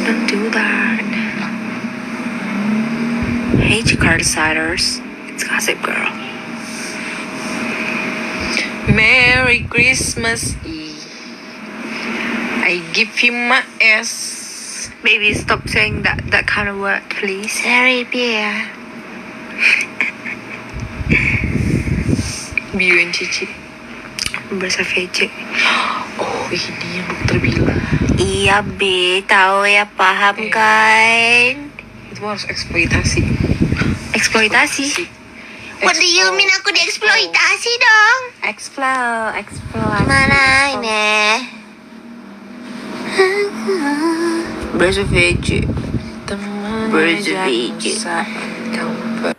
Don't do that. Hey Jakarta-siders, it's Gossip Girl. Merry Christmas Eve. I give you my ass. Baby, stop saying that kind of word, please. Sorry, Pia. Biu and Cici berasa VC. Oh, ini yang dokter bilang. Iya, Be. Tahu ya, paham kan? Itu harus eksploitasi. Eksploitasi? What do you mean aku dieksploitasi dong? Explore. Mana ini? Berasa VC. Berasa VC. Kamu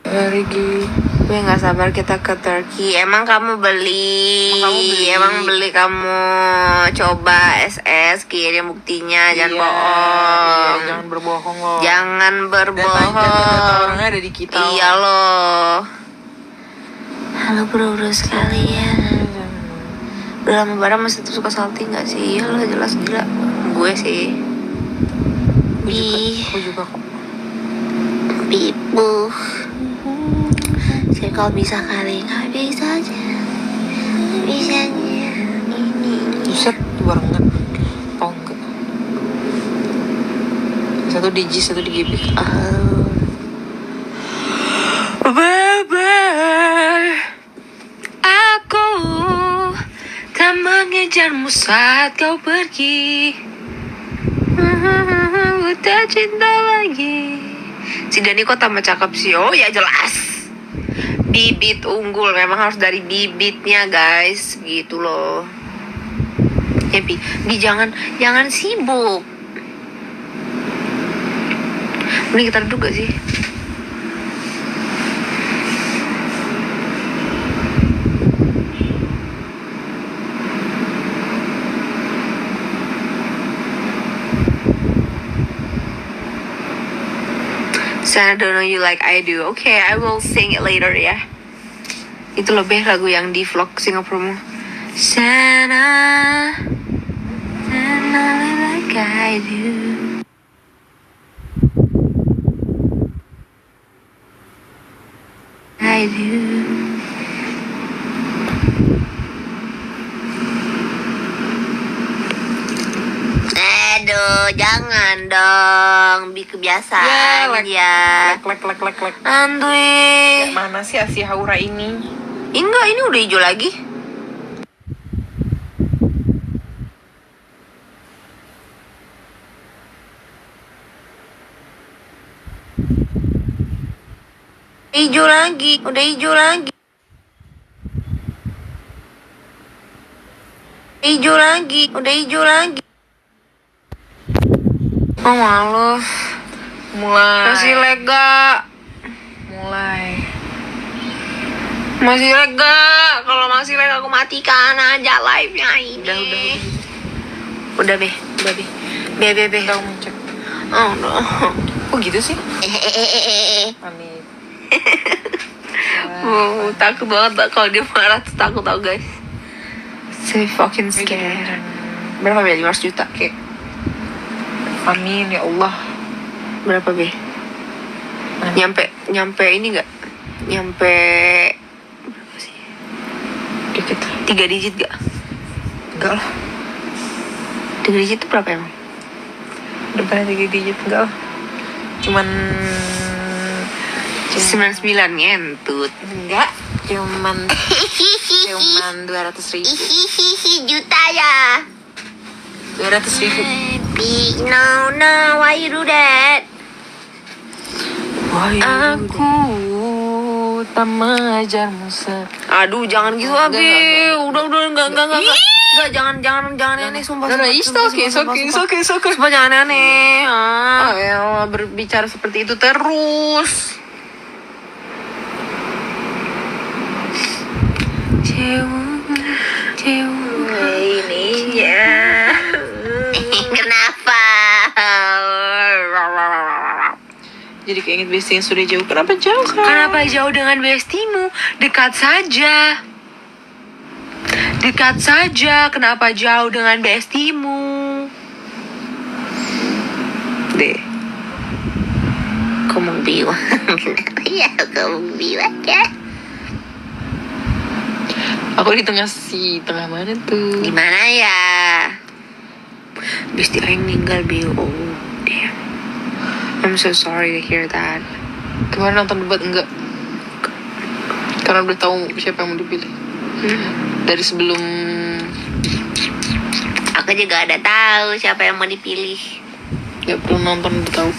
pergi. Gue gak sabar kita ke Turkey. Emang kamu beli? Emang beli kamu? Coba SS kirim buktinya. Jangan bohong. Iya, jangan berbohong loh. Jangan berbohong. Data orangnya ada di kita. Iya loh. Halo bro sekalian. Udah lama bareng masih tetap suka salty gak sih? Iya loh, jelas gila. Gue sih. Aku juga kok. Pipu. Jadi kalau bisa kali nggak bisa aja. Bisanya ini. Buset, barengan. Tau enggak? Satu di G, satu di GB. Baby, aku tak mengejarmu saat kau pergi. Tak cinta lagi. Si Dani kok tambah cakep sih? Oh ya jelas. Bibit unggul, memang harus dari bibitnya guys, gitu loh. Ya Bi, jangan sibuk. Mending kita duduk gak sih? Sana don't know you like I do. Okay, I will sing it later ya. Itu lebih lagu yang di vlog Singapura. Sana like I do. I do. Aduh, jangan dong. Kebiasaan ya. Lek. Andui. Mana sih Asia Haura ini? Enggak, ini udah hijau lagi. Hijau lagi, udah hijau lagi. Hijau lagi, udah hijau lagi. Oh malu. Mulai. Masih lega. Masih lega. Kalau masih lega aku matikan aja live-nya ini. Udah be. Be. Udah mencet. Oh no. Kok gitu sih? Amit. Takut banget kalau dia marah tuh, takut tau guys. So fucking scared. Berapa be? 500 juta kayak. Amin ya Allah. Berapa be? Nyampe ini nggak? Nyampe berapa sih? Dikit. 3 digit gak? Enggak lah. 3 digit itu berapa emang? Depannya 3 digit enggak lah. Cuman 99 ngentut. Enggak. Cuman 200.000. Juta ya. 200.000. No, why you do that? Aku tak mengajarmu Aduh, jangan gitu Abi. Udah enggak, jangan aneh sumpah. Oke. Sumpah jangan aneh. Ya berbicara seperti itu terus. Ini ya. Kenapa? Jadi keinget besti yang sudah jauh. Kenapa jauh kan? Kenapa jauh dengan bestimu? Dekat saja. Kenapa jauh dengan bestimu? deh. Kamu bilang. Iya, kamu bilang ya. Aku di tengah mana tuh? Gimana ya? Besti Aing meninggal, Bill. Oh, damn. I'm so sorry to hear that. Kemarin nonton debat enggak? Karena udah tahu siapa yang mau dipilih. Dari sebelum Aku juga ada tahu siapa yang mau dipilih. gak perlu nonton udah tahu.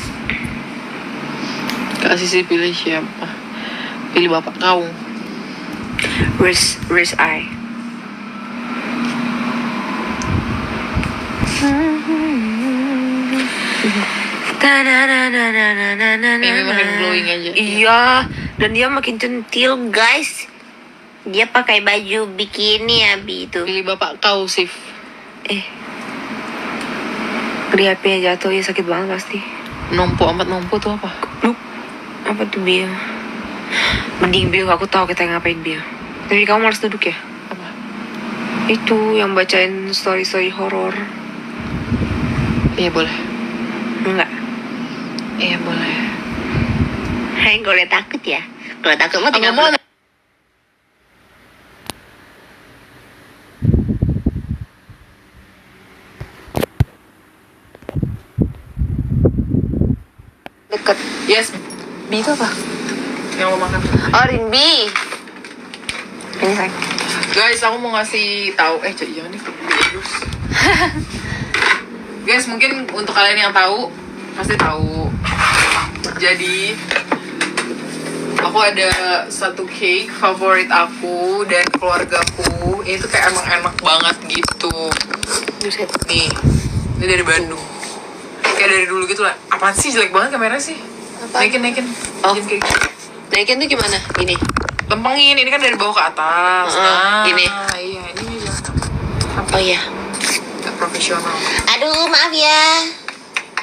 Kak Sisi pilih siapa? Pilih bapak kau. Where's I? Ini makin glowing aja. Iya, dan dia makin centil, guys. Dia pakai baju bikini ya, Bi itu. Pilih bapak kau, Sif. Di HP-nya jatuh, ya sakit banget pasti. Nompo tuh apa? Apa tuh, Bil? Mending Bil, aku tahu kita ngapain, Bil. Tapi kamu malas duduk ya? Apa? Itu yang bacain story-story horor. Iya boleh. Enggak. Iya boleh. Hai, gue udah takut ya. Kalau takut mah tinggal mau. deket. Yes. Bi itu apa? Yang mau makan. Oh, Rinbi. Ini sayang. Guys, aku mau ngasih tahu. Jangan nih. Terus. Guys, mungkin untuk kalian yang tahu pasti tahu. Jadi aku ada satu cake favorit aku dan keluargaku. Ini tuh kayak emang enak banget gitu. Buset. Nih, ini dari Bandung. Kayak dari dulu gitu lah. Apaan sih, jelek banget kamera sih. Apa? Naikin. Oh. Naikin cake. Naikin tuh gimana? Gini. Lempengin, ini kan dari bawah ke atas. Gini. Iya, ini jangan. Oh iya. Gak profesional. Aduh, maaf ya.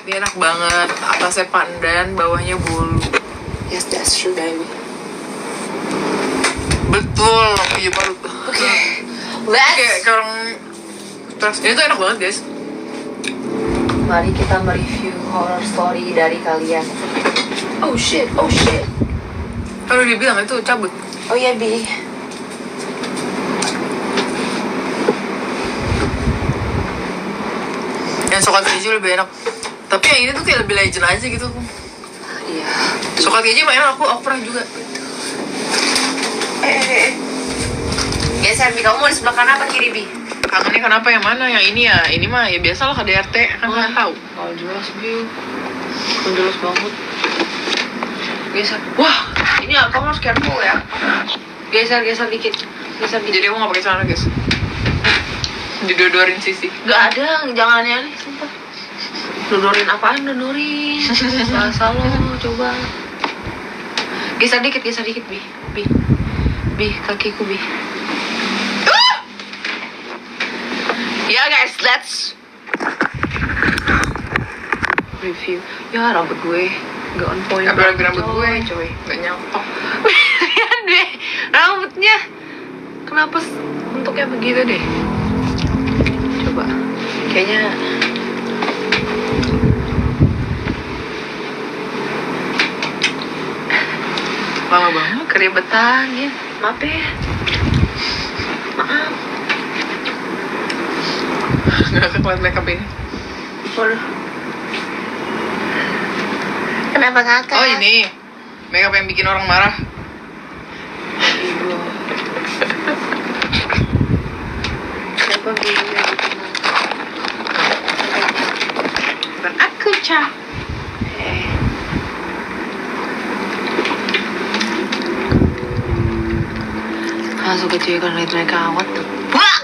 Ini enak banget. Atasnya pandan, bawahnya bolu. Yes, that's true, baby. Betul, iya baru. Let's. Kayak orang terus ini tuh enak banget, guys. Mari kita mereview horror story dari kalian. Oh shit. Kalau dibilang itu cabut. Oh iya, Bi. Yang coklat keju lebih enak. Tapi yang ini tuh kayak lebih legend aja gitu. Iya. Coklat keju mah enak, aku pernah juga. Geser, Bi. Kamu mau di sebelah kanan apa kiri, Bi? Kangennya kenapa yang mana? Yang ini ya? Ini mah ya biasalah KDRT kan kalian tahu. Oh, jelas, Bi. Jelas banget. Geser. Wah, ini kamu harus careful ya. Geser dikit. Jadi aku nggak pakai celana, guys. Didodorin sisi. Gak ada, jangan aneh-aneh, sumpah. Dodorin apaan, dodorin. Bahasa lo, coba. Geser dikit, Bi. Bi, kakiku, Bi. Ya guys, let's review. Ya, rambut gue gak on point. Apalagi rambut gue, coy. Gak nyampak. Lihat deh, rambutnya. Kenapa bentuknya begitu deh? Coba. Kayaknya Lama banget. keribetan ya. Maaf ya. Maaf. Gak kekuat makeup ini. Waduh. Kenapa kakak? Oh ini makeup yang bikin orang marah. Ibu. Kenapa gini? Dan aku capek. Suka cewek kan naik kawat tuh. Wah!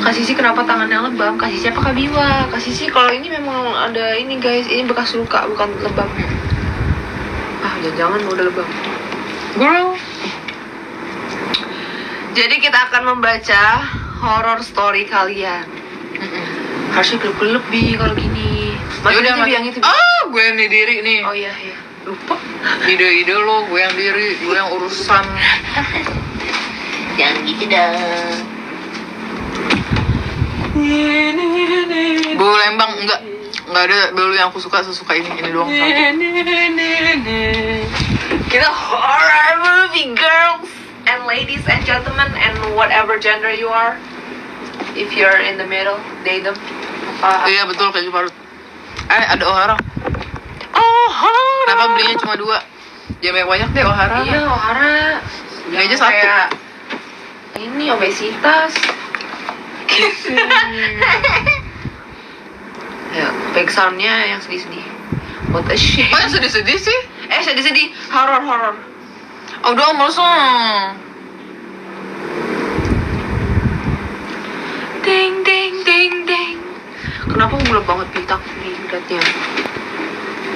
Kak Sisi kenapa tangannya lebam? Kak Sisi apa Kak Biwa? Kak Sisi kalau ini memang ada ini guys, ini bekas luka bukan lebam. Jangan udah lebam. Girl. Jadi kita akan membaca horror story kalian. Harusnya gelap lebih kalau gini. Yaudah, Bi yang itu. Bi. Gue yang di diri nih. Oh iya. Lupa. Ide-ide lo, gue yang diri, gue yang urusan. Jangan gitu dong. Bu Lembang enggak Gak ada belu yang aku suka sesuka ini doang satu. Kita horror movie, girls and ladies and gentlemen and whatever gender you are. If you're in the middle, they them. Iya betul, kayak parut. Ada Ohara. Ohara. Kenapa belinya cuma 2? Jangan banyak deh Ohara. Iya, Ohara. Beli aja satu. Kayak ini obesitas. Ya, back soundnya yang sedih-sedih. What a shit. Oh yang sedih-sedih sih? Sedih-sedih. Horor. Oh dong mosong. Ding ding ding ding. Kenapa gelap banget pitak nih liatnya?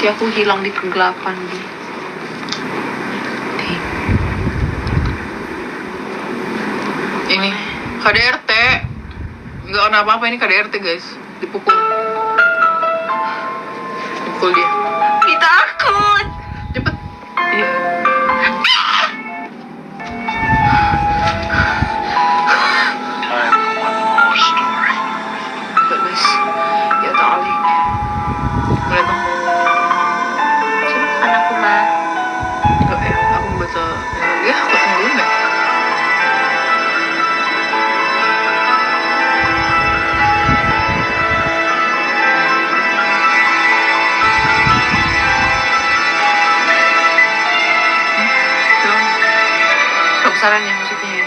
Kayak aku hilang di kegelapan nih. Ding. Ini KDRT. Nggak kena apa-apa, ini KDRT guys. Dipukul dia. Takut. Cepet. Ini. Enggak guys. Ya tali. Boleh dong. Sini anakku mah. Enggak aku baca. Ya aku tungguin deh. Kebesaran ya musiknya.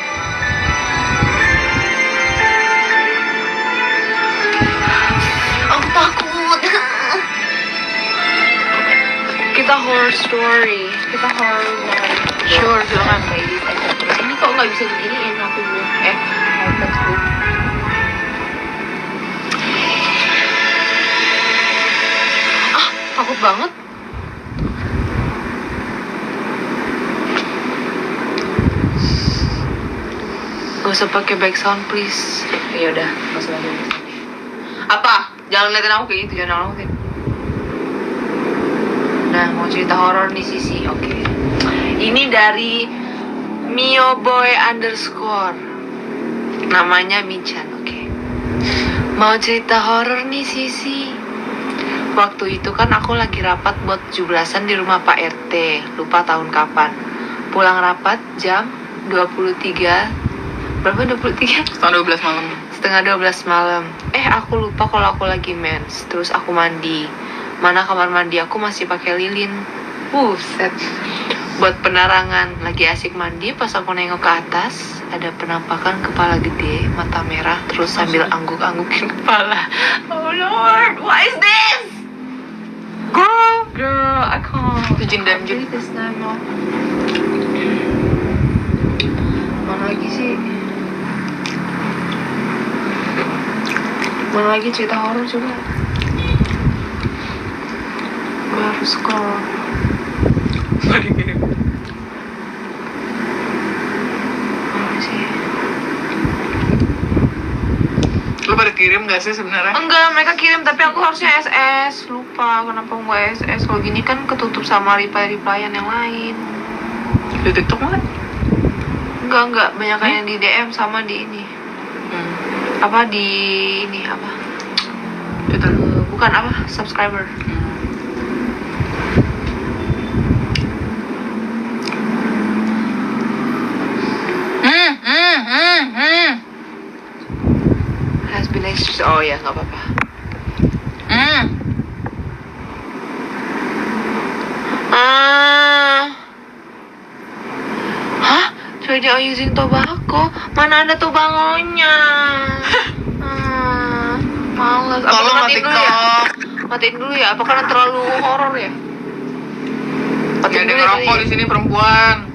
Aku takut. Kita horror story. Sure, silakan. Ini kok nggak bisa diginiin aku belum. iPad gue. Takut banget. Gak usah pakai back sound please. Ya udah, gak usah pakai back sound. Apa? Jangan liatin aku kayak gitu, jangan liatin. Nah, mau cerita horor nih Sisi, oke. Ini dari Mioboy _. Namanya Michan, oke. Mau cerita horor nih Sisi. Waktu itu kan aku lagi rapat buat 17-an di rumah Pak RT. Lupa tahun kapan. Pulang rapat jam 23. Berapa 23? Setengah 12 malam. Setengah 12 malam. Aku lupa kalau aku lagi mens. Terus aku mandi. Mana kamar mandi aku masih pakai lilin. Set. Buat penerangan. Lagi asik mandi, pas aku nengok ke atas, ada penampakan kepala gede, mata merah, terus sambil angguk-anggukin kepala. Oh Lord, what is this? Girl, I can't. Itu jin dan jin. This time, no. Mana lagi sih? Mana lagi cerita horor coba? Gue harus scroll. Nggak dikirim. Mana sih? Lu pada kirim gak sih sebenarnya? Enggak, mereka kirim tapi aku harusnya SS. Lupa kenapa nggak SS. Kalau gini kan ketutup sama replyan yang lain. Di TikTok mana? Enggak, banyak yang di DM sama di ini. Apa di ini apa? Twitter. Bukan apa? Subscriber. Has been extra. Oh ya, nggak apa-apa. Hah? Trade using tobacco? Mana ada tobagonya? Males. Apa Tolong matiin dulu ya? TikTok. Matiin dulu ya? Apa karena terlalu horor ya? Gak ada yang ngerokok di sini perempuan.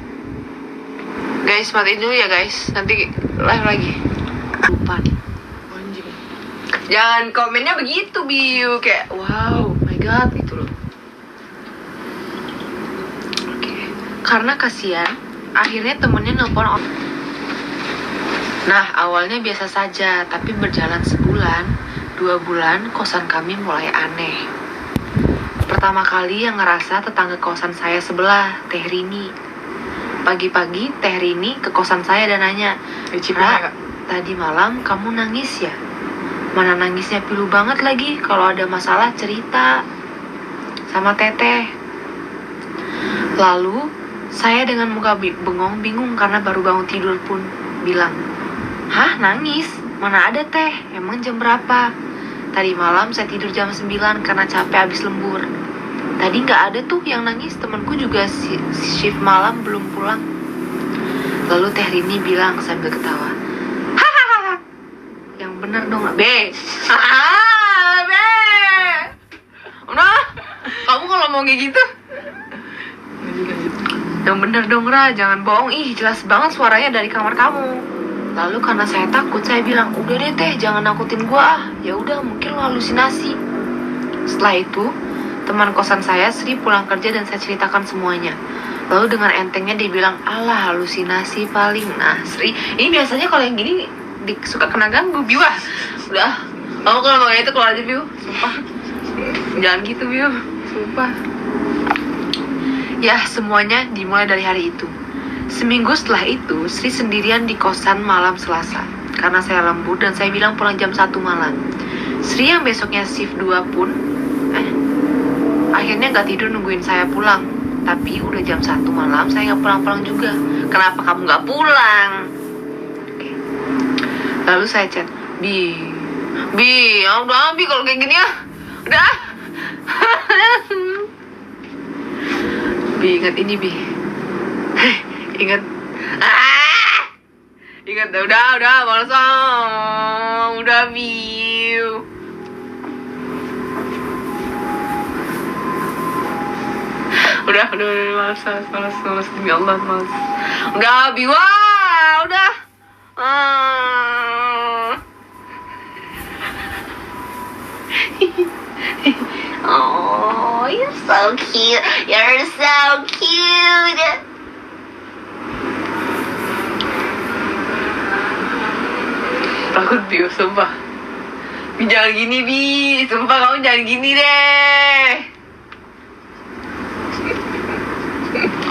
Guys, matiin dulu ya guys. Nanti live lagi. Lupa nih. Anjing. Jangan komennya begitu, Biu. Kayak, wow, my god, gitu loh. Oke. Karena kasihan, akhirnya temennya nelpon. Nah, awalnya biasa saja, tapi berjalan sebulan, 2 bulan, kosan kami mulai aneh. Pertama kali yang ngerasa tetangga kosan saya sebelah, Teh Rini. Pagi-pagi, Teh Rini ke kosan saya dan nanya, Cipta "Ra, tadi malam kamu nangis ya?" Mana nangisnya pilu banget lagi. Kalau ada masalah cerita sama teteh. Lalu saya dengan muka bengong bingung karena baru bangun tidur pun bilang, "Hah, nangis? Mana ada teh? Emang jam berapa?" Tadi malam saya tidur jam 9 karena capek habis lembur. Tadi nggak ada tuh yang nangis, temanku juga shift malam belum pulang. Lalu Teh Rini bilang sambil ketawa, "Hahaha, yang bener dong, Be." Be. Udah, kamu kalau mau kayak gitu. "Yang bener dong, Ra, jangan bohong, ih jelas banget suaranya dari kamar kamu." Lalu karena saya takut, saya bilang, "Udah deh Teh, jangan nakutin gua ah. Ya udah, mungkin lo halusinasi." Setelah itu, teman kosan saya Sri pulang kerja dan saya ceritakan semuanya. Lalu dengan entengnya dia bilang, "Alah, halusinasi paling." Nah, Sri, ini biasanya kalau yang gini suka kena ganggu, Biu ah. Udah, kamu kalau mau itu keluar aja, Biu. Sumpah. Jangan gitu, Biu. Sumpah. Ya, semuanya dimulai dari hari itu. Seminggu setelah itu, Sri sendirian di kosan malam Selasa. Karena saya lembur dan saya bilang pulang jam 1 malam. Sri yang besoknya shift 2 pun akhirnya gak tidur nungguin saya pulang. Tapi udah jam 1 malam saya gak pulang-pulang juga. "Kenapa kamu gak pulang?" Oke. Lalu saya chat, Bi, ya udah Bi kalau kayak gini ya. Udah. Bi, ingat ini Bi. Ingat. Ingat, udah, males udah, Biu. Udah, males, demi Allah, males. Udah, Biu, udah. Oh, you're so cute. You're so cute. Takut, Biu, sumpah. Bi, jangan gini, Bi. Sumpah kamu jangan gini deh.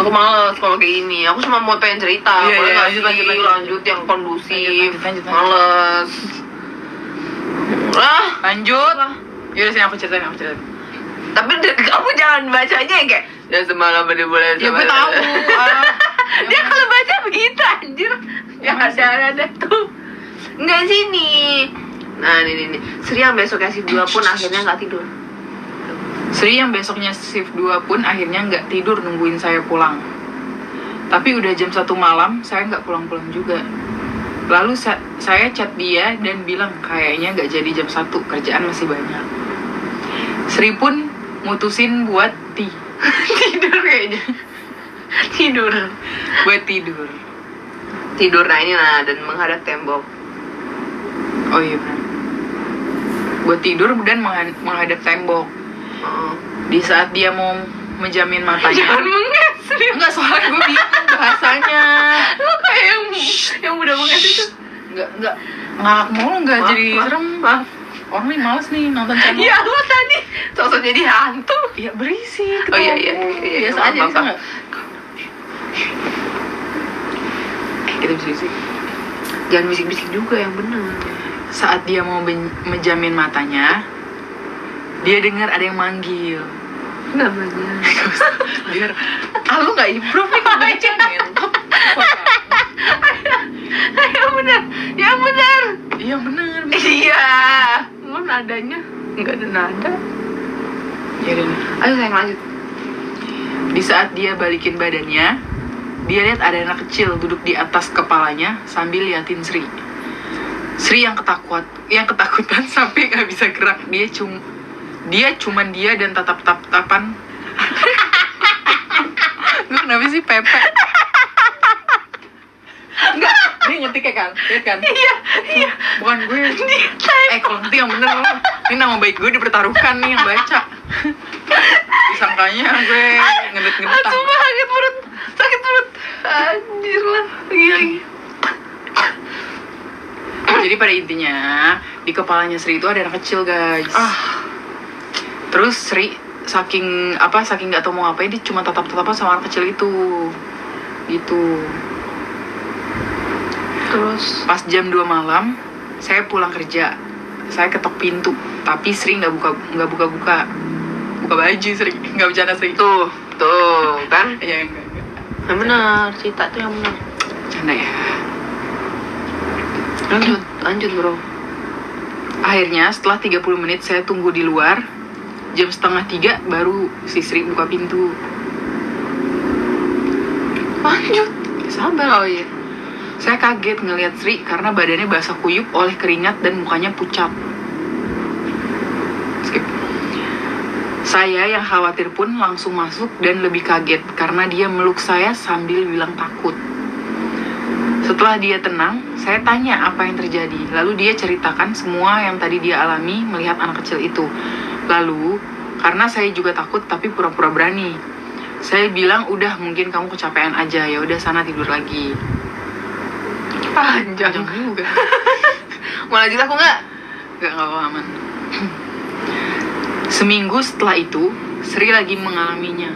Aku males kalau kayak gini. Aku cuma mau pengen cerita. Iya, Boleh iya, nggak sih? Lanjut yang kondusif. Males. Lanjut. Yaudah sini aku ceritain. Tapi kamu jangan bacanya yang kayak ya semalam ada boleh. Ya gue tahu. Dia kalau baca begitu anjir. Ya ada tuh. Enggak sini. Nah, ini. Sri yang besoknya shift 2 pun akhirnya nggak tidur. Sri yang besoknya shift 2 pun akhirnya nggak tidur nungguin saya pulang. Tapi udah jam 1 malam, saya nggak pulang-pulang juga. Lalu saya chat dia dan bilang kayaknya nggak jadi jam 1, kerjaan masih banyak. Sri pun mutusin buat Tidur kayaknya. buat tidur. Tidur dan menghadap tembok. Oh iya benar. Buat tidur dan menghadap tembok. Oh. Di saat dia mau menjamin matanya. Jangan menges. Enggak, soalnya gue bingung bahasanya. Lo kayak yang udah menges itu. Enggak ngakak mulu, enggak jadi serem. Maaf. Orang nih males nih nonton channel. Ya lo tadi sosok jadi hantu. Ya berisik. Oh iya. Biasa aja bisa nggak? Kita bisik-bisik. Jangan bisik-bisik juga, yang bener. Saat dia mau menjamin matanya, dia dengar ada yang manggil. Namanya. Biar, lu nggak improve nih kalau baca ngentot. Yang bener. Iya bener. Iya. Lo nadanya nggak ada nada. Ya udah. Ayo sayang lanjut. Di saat dia balikin badannya, dia lihat ada anak kecil duduk di atas kepalanya sambil liatin Sri. Sri yang ketakutan sampai nggak bisa gerak. Dia cuman dia dan tatap-tatapan. Gue kenapa sih Pepe? Enggak, dia ngetik ya kan? Lihat kan? Iya. Bukan gue. Kalau ngetik yang bener loh. Ini nama baik gue dipertaruhkan nih yang baca. Disangkanya gue ngedet-ngedetan. Sumpah sakit perut. Anjir lah. Gila. Jadi pada intinya di kepalanya Sri itu ada anak kecil, guys. Terus Sri saking nggak tahu mau ngapain, dia cuma tatap-tatapan sama anak kecil itu. Gitu. Terus pas jam 2 malam saya pulang kerja. saya ketok pintu, tapi Sri nggak buka baju. Sri nggak bercanda, Sri. Tuh kan. Iya, enggak. Yang benar, cerita tuh yang benar. Bercanda ya. Lanjut bro. Akhirnya setelah 30 menit saya tunggu di luar, jam 2:30 baru si Sri buka pintu. Lanjut. Sabar. Oh iya. Saya kaget ngelihat Sri karena badannya basah kuyup oleh keringat dan mukanya pucat. Skip. Saya yang khawatir pun langsung masuk dan lebih kaget karena dia meluk saya sambil bilang takut. Setelah dia tenang, saya tanya apa yang terjadi. Lalu dia ceritakan semua yang tadi dia alami melihat anak kecil itu. Lalu, karena saya juga takut tapi pura-pura berani, saya bilang, udah mungkin kamu kecapean aja, ya udah sana tidur lagi. Panjang. Juga. Mau lanjut aku nggak? Gak apa-apa, aman. Seminggu setelah itu, Sri lagi mengalaminya.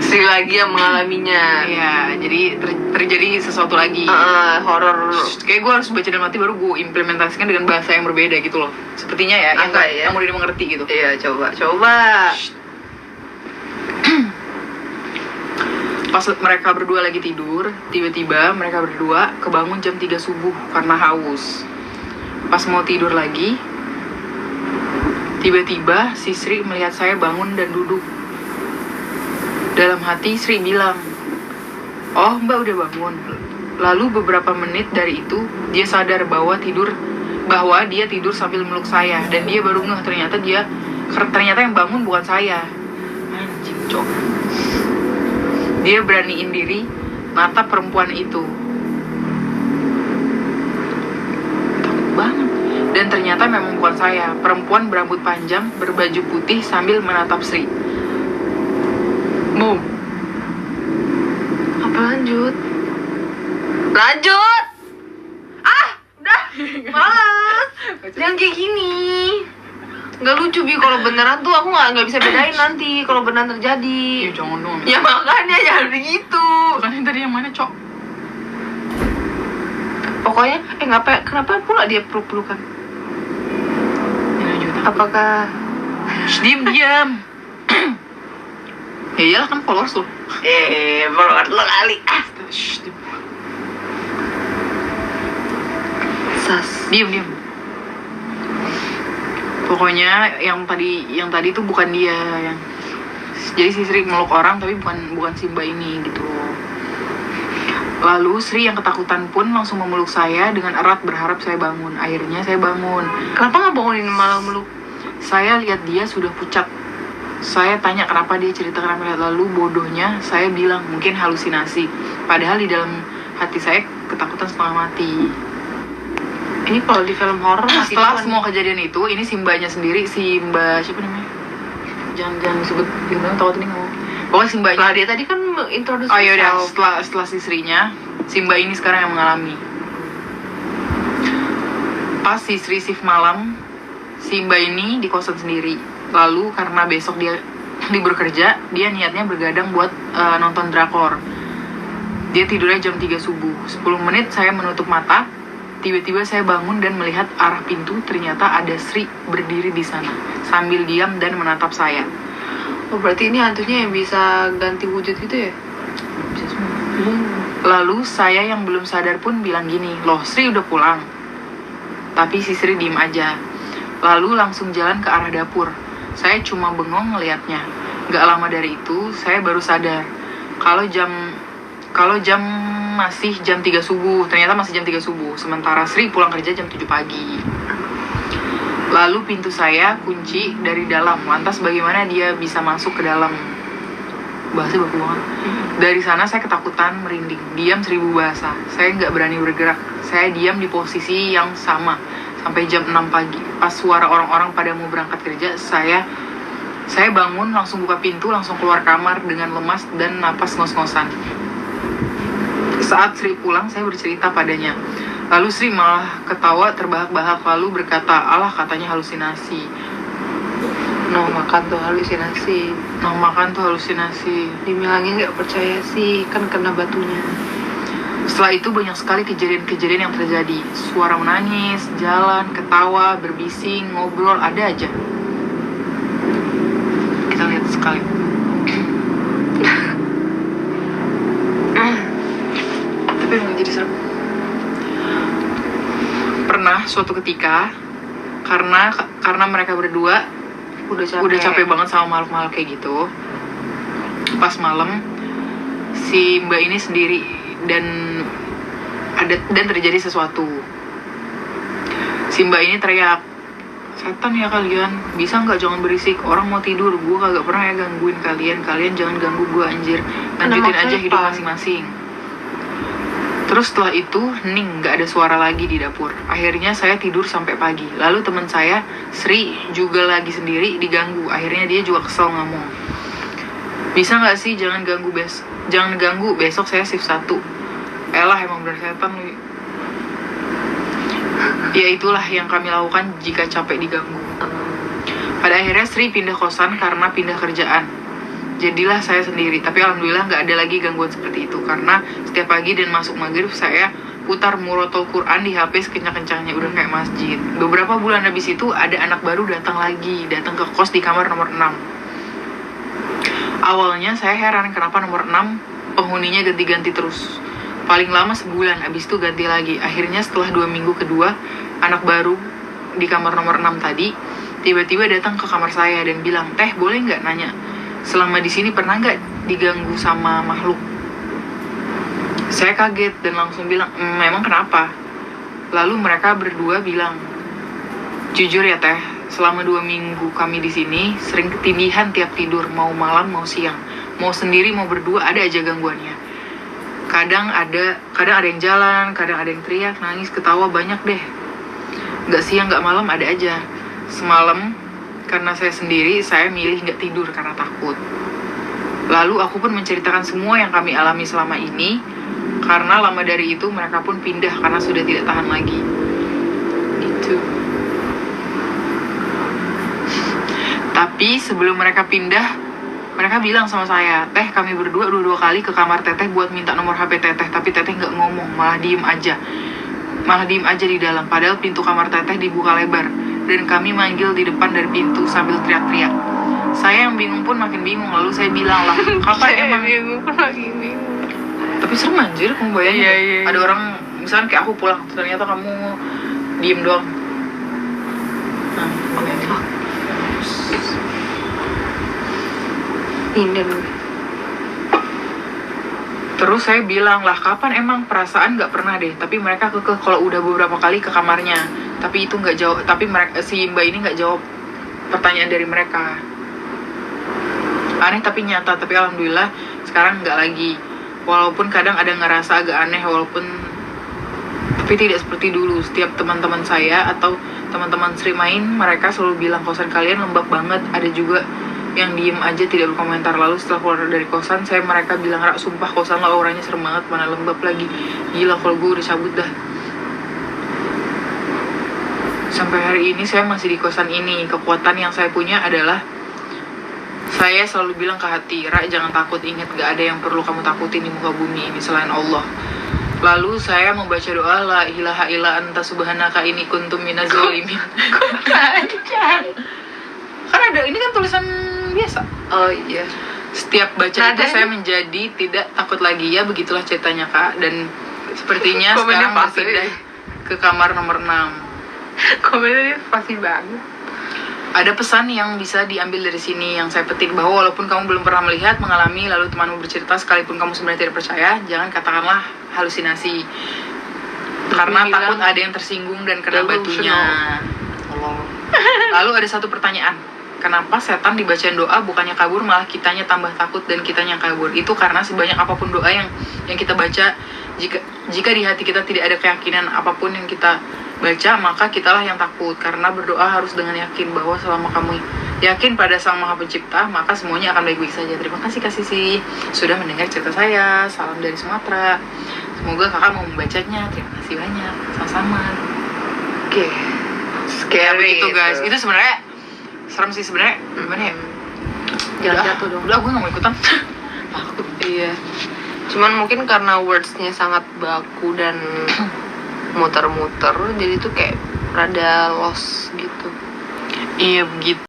Sri lagi yang mengalaminya. Iya, jadi terjadi sesuatu lagi. Horor. Kayak gue harus baca dalam hati baru gue implementasikan dengan bahasa yang berbeda gitu loh. Sepertinya ya, yang mudah dimengerti gitu. Iya, coba. Pas mereka berdua lagi tidur, tiba-tiba mereka berdua kebangun jam 3 subuh karena haus. Pas mau tidur lagi, tiba-tiba si Sri melihat saya bangun dan duduk. Dalam hati Sri bilang, "Oh, Mbak udah bangun." Lalu beberapa menit dari itu, dia sadar bahwa dia tidur sambil meluk saya. Dan dia baru ngeh ternyata yang bangun bukan saya. Anjing, cok. Dia beraniin diri natap perempuan itu. Takut banget. Dan ternyata memang bukan saya. Perempuan berambut panjang, berbaju putih sambil menatap Sri. Mau? Apa lanjut? Udah. Males. Jangan kayak gini. Nggak lucu Bi, kalau beneran tuh aku nggak bisa bedain nanti kalau beneran terjadi. Ya jangan dong. Ya makanya jangan begitu. Bukan yang tadi yang mana, Cok? Pokoknya kenapa pula dia peluk-pelukan? Ya, lanjut. Apakah Diam. Ya iyalah kan followers lo. followers lo kali. Diam. Sas. Diam. Pokoknya yang tadi tuh bukan dia yang. Jadi si Sri meluk orang tapi bukan si Mbak ini gitu. Lalu Sri yang ketakutan pun langsung memeluk saya dengan erat berharap saya bangun. Akhirnya saya bangun. Kenapa nggak bangunin malah meluk? Saya lihat dia sudah pucat. Saya tanya kenapa dia cerita kenapa lihat. Lalu bodohnya saya bilang mungkin halusinasi. Padahal di dalam hati saya ketakutan setengah mati. Ini kalau di film horor masih Setelah bukan. semua kejadian itu, ini si Mbaknya sendiri, si Mbak siapa namanya? Jangan disebut, gimana tahu tadi ngomong. Pokoknya si Mbaknya. Lah dia tadi kan introduce. Oh yaudah, setelah si Srinya, si Mbak ini sekarang yang mengalami. Pas si Sri shift malam, si Mbak ini di kosan sendiri. Lalu karena besok dia libur kerja, dia niatnya bergadang buat nonton drakor. Dia tidurnya jam 3 subuh. 10 menit saya menutup mata. Tiba-tiba saya bangun dan melihat arah pintu. Ternyata ada Sri berdiri di sana sambil diam dan menatap saya. Oh berarti ini hantunya yang bisa ganti wujud gitu ya? Bisa semua. Lalu saya yang belum sadar pun bilang gini, "Loh, Sri udah pulang." Tapi si Sri diem aja. Lalu langsung jalan ke arah dapur. Saya cuma bengong ngelihatnya. Gak lama dari itu, saya baru sadar kalau jam masih jam 3 subuh. Ternyata masih jam 3 subuh. Sementara Sri pulang kerja jam 7 pagi. Lalu pintu saya kunci dari dalam. Lantas bagaimana dia bisa masuk ke dalam? Bahasanya baku banget. Dari sana saya ketakutan, merinding. Diam 1000 bahasa. Saya nggak berani bergerak. Saya diam di posisi yang sama sampai jam 6 pagi. Pas suara orang-orang pada mau berangkat kerja, saya bangun, langsung buka pintu, langsung keluar kamar dengan lemas dan napas ngos-ngosan. Saat Sri pulang, saya bercerita padanya. Lalu Sri malah ketawa terbahak-bahak, lalu berkata, "Alah, katanya halusinasi." No makan tuh halusinasi. Nah, makan tuh halusinasi. Dibilangin nggak percaya sih, kan kena batunya. Setelah itu banyak sekali kejadian-kejadian yang terjadi. Suara menangis, jalan, ketawa, berbising, ngobrol, ada aja. Kita lihat sekali. Tapi emang jadi serem. Pernah suatu ketika, karena mereka berdua udah capek banget sama makhluk-makhluk kayak gitu. Pas malam, si Mbak ini sendiri dan terjadi sesuatu. Si Mbak ini teriak, "Setan ya kalian, bisa nggak jangan berisik, orang mau tidur, gue kagak pernah ya gangguin kalian jangan ganggu gue anjir, lanjutin aja hidup masing-masing." Terus setelah itu hening, nggak ada suara lagi di dapur. Akhirnya saya tidur sampai pagi. Lalu teman saya Sri juga lagi sendiri diganggu. Akhirnya dia juga kesel ngomong, "Bisa nggak sih jangan ganggu besok saya shift 1. Elah emang bener setan lu." Ya itulah yang kami lakukan jika capek diganggu. Pada akhirnya Sri pindah kosan karena pindah kerjaan. Jadilah saya sendiri, tapi alhamdulillah nggak ada lagi gangguan seperti itu. Karena setiap pagi dan masuk maghrib saya putar murotal Quran di HP sekencang-kencangnya, udah kayak masjid. Beberapa bulan habis itu ada anak baru datang ke kos di kamar nomor 6. Awalnya saya heran kenapa nomor 6 penghuninya ganti-ganti terus. Paling lama sebulan, habis itu ganti lagi. Akhirnya setelah 2 minggu kedua, anak baru di kamar nomor 6 tadi tiba-tiba datang ke kamar saya dan bilang, "Teh, boleh nggak nanya, selama di sini pernah nggak diganggu sama makhluk?" Saya kaget dan langsung bilang, "Memang kenapa?" Lalu mereka berdua bilang, "Jujur ya Teh, selama 2 minggu kami di sini sering ketindihan tiap tidur, mau malam mau siang, mau sendiri mau berdua ada aja gangguannya. Kadang ada yang jalan, kadang ada yang teriak, nangis, ketawa, banyak deh. Nggak siang nggak malam ada aja. Semalam karena saya sendiri, saya milih nggak tidur karena takut. Lalu aku pun menceritakan semua yang kami alami selama ini. Karena lama dari itu mereka pun pindah karena sudah tidak tahan lagi." Gitu. Tapi sebelum mereka pindah, mereka bilang sama saya, "Teh, kami berdua dua kali ke kamar Teteh buat minta nomor HP Teteh, tapi Teteh nggak ngomong, malah diem aja di dalam. Padahal pintu kamar Teteh dibuka lebar, dan kami manggil di depan dari pintu sambil teriak-teriak. Saya yang bingung pun makin bingung. Lalu saya bilang lah, kapan emang bingung lagi bingung. Tapi serem anjir, kamu bayangin Iya. ada orang, misalnya kayak aku pulang, ternyata kamu diem doang. Nah, Ini terus saya bilang lah, kapan emang, perasaan nggak pernah deh. Tapi mereka kekeh kalau udah beberapa kali ke kamarnya. Tapi itu nggak jawab. Tapi si Mbak ini nggak jawab pertanyaan dari mereka. Aneh tapi nyata. Tapi alhamdulillah sekarang nggak lagi. Walaupun kadang ada ngerasa agak aneh, tapi tidak seperti dulu. Setiap teman-teman saya atau teman-teman Sri main, mereka selalu bilang kosan kalian lembab banget. Ada juga yang diem aja tidak berkomentar. Lalu setelah keluar dari kosan, mereka bilang, "Rak, sumpah kosan lo auranya serem banget, mana lembab lagi. Gila kalau gue udah cabut dah." Sampai hari ini saya masih di kosan ini. Kekuatan yang saya punya adalah saya selalu bilang ke hati, "Rak, jangan takut, ingat gak ada yang perlu kamu takutin di muka bumi ini selain Allah." Lalu saya membaca doa, "La ilaha illa anta subhanaka inni kuntum minaz zalimin." Kan ada, ini kan tulisan biasa. Oh iya. Setiap baca itu saya menjadi tidak takut lagi. Ya begitulah ceritanya Kak. Dan sepertinya sekarang berpindah ke kamar nomor 6. Komennya pasti banget. Ada pesan yang bisa diambil dari sini yang saya petik, bahwa walaupun kamu belum pernah melihat, mengalami, lalu temanmu bercerita, sekalipun kamu sebenarnya tidak percaya, jangan katakanlah halusinasi. Karena takut ada yang tersinggung dan kena batunya. Lalu ada satu pertanyaan, kenapa setan dibacain doa bukannya kabur, malah kitanya tambah takut dan kitanya yang kabur? Itu karena sebanyak apapun doa yang kita baca, jika di hati kita tidak ada keyakinan apapun yang kita baca, maka kitalah yang takut. Karena berdoa harus dengan yakin bahwa selama kamu yakin pada Sang Maha Pencipta, maka semuanya akan baik-baik saja. Terima kasih Kak Sisi sudah mendengar cerita saya. Salam dari Sumatera. Semoga kakak mau membacanya. Terima kasih banyak. Sama-sama. Oke. Scary Begitu guys. Itu sebenarnya serem sih sebenarnya. Gimana ya? Jangan jatuh dong. Udah gue gak mau ikutan. Takut. Iya. Cuman mungkin karena wordsnya sangat baku dan muter-muter, jadi tuh kayak rada lost gitu. Iya begitu.